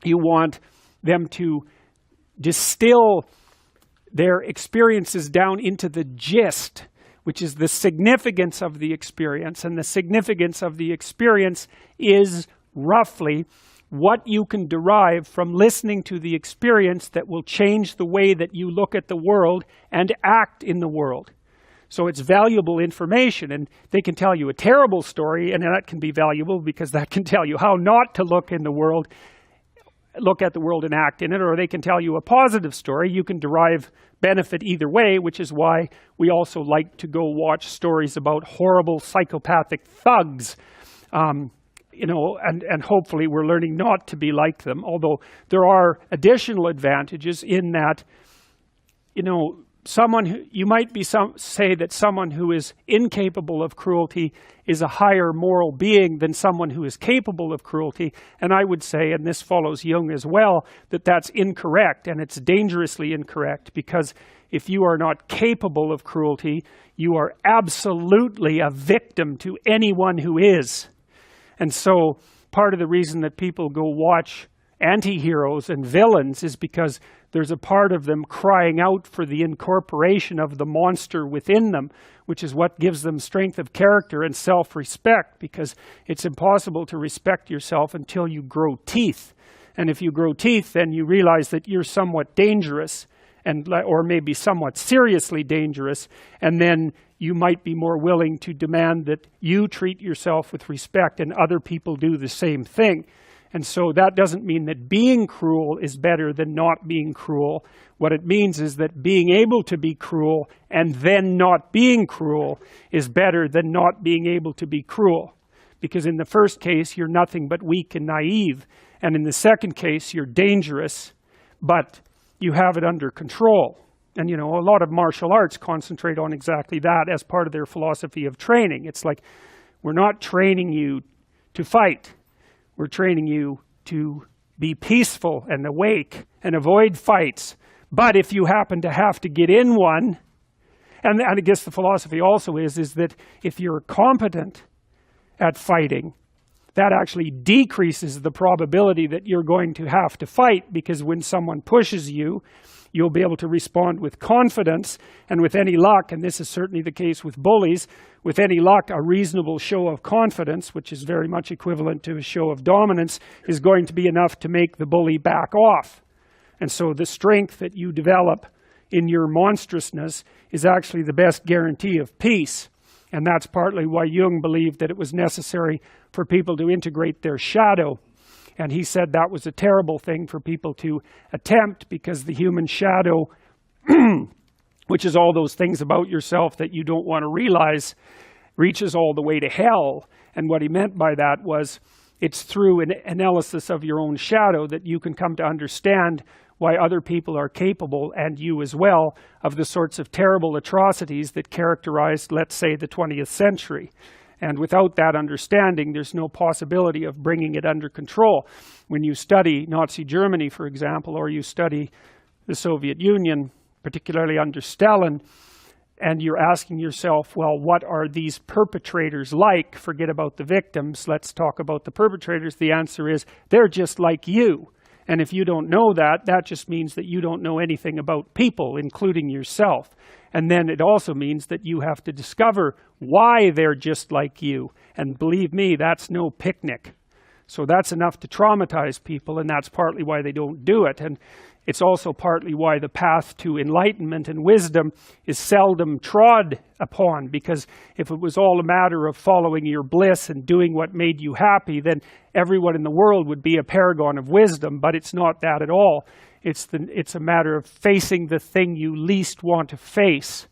You want them to distill their experiences down into the gist, which is the significance of the experience. And the significance of the experience is roughly what you can derive from listening to the experience that will change the way that you look at the world and act in the world. So it's valuable information, and they can tell you a terrible story, and that can be valuable because that can tell you how not to look at the world and act in it, or they can tell you a positive story. You can derive benefit either way, which is why we also like to go watch stories about horrible psychopathic thugs. And hopefully we're learning not to be like them, although there are additional advantages in that, you might say that someone who is incapable of cruelty is a higher moral being than someone who is capable of cruelty. And I would say, and this follows Jung as well, that that's incorrect, and it's dangerously incorrect, because if you are not capable of cruelty, you are absolutely a victim to anyone who is. And so part of the reason that people go watch anti-heroes and villains is because there's a part of them crying out for the incorporation of the monster within them, which is what gives them strength of character and self-respect, because it's impossible to respect yourself until you grow teeth. And if you grow teeth, then you realize that you're somewhat dangerous, or maybe somewhat seriously dangerous, and then you might be more willing to demand that you treat yourself with respect and other people do the same thing. And so that doesn't mean that being cruel is better than not being cruel. What it means is that being able to be cruel and then not being cruel is better than not being able to be cruel. Because in the first case, you're nothing but weak and naive. And in the second case, you're dangerous, but you have it under control. And, a lot of martial arts concentrate on exactly that as part of their philosophy of training. It's like, we're not training you to fight. We're training you to be peaceful and awake and avoid fights. But if you happen to have to get in one, and I guess the philosophy also is that if you're competent at fighting, that actually decreases the probability that you're going to have to fight, because when someone pushes you, you'll be able to respond with confidence, and with any luck, and this is certainly the case with bullies, with any luck, a reasonable show of confidence, which is very much equivalent to a show of dominance, is going to be enough to make the bully back off. And so the strength that you develop in your monstrousness is actually the best guarantee of peace. And that's partly why Jung believed that it was necessary for people to integrate their shadow. And he said that was a terrible thing for people to attempt, because the human shadow, which is all those things about yourself that you don't want to realize, reaches all the way to hell. And what he meant by that was it's through an analysis of your own shadow that you can come to understand why other people are capable, and you as well, of the sorts of terrible atrocities that characterized, let's say, the 20th century. And without that understanding, there's no possibility of bringing it under control. When you study Nazi Germany, for example, or you study the Soviet Union, particularly under Stalin, and you're asking yourself, well, what are these perpetrators like? Forget about the victims. Let's talk about the perpetrators. The answer is, they're just like you. And if you don't know that, that just means that you don't know anything about people, including yourself. And then it also means that you have to discover why they're just like you. And believe me, that's no picnic. So that's enough to traumatize people, and that's partly why they don't do it. And it's also partly why the path to enlightenment and wisdom is seldom trod upon, because if it was all a matter of following your bliss and doing what made you happy, then everyone in the world would be a paragon of wisdom. But it's not that at all. It's a matter of facing the thing you least want to face.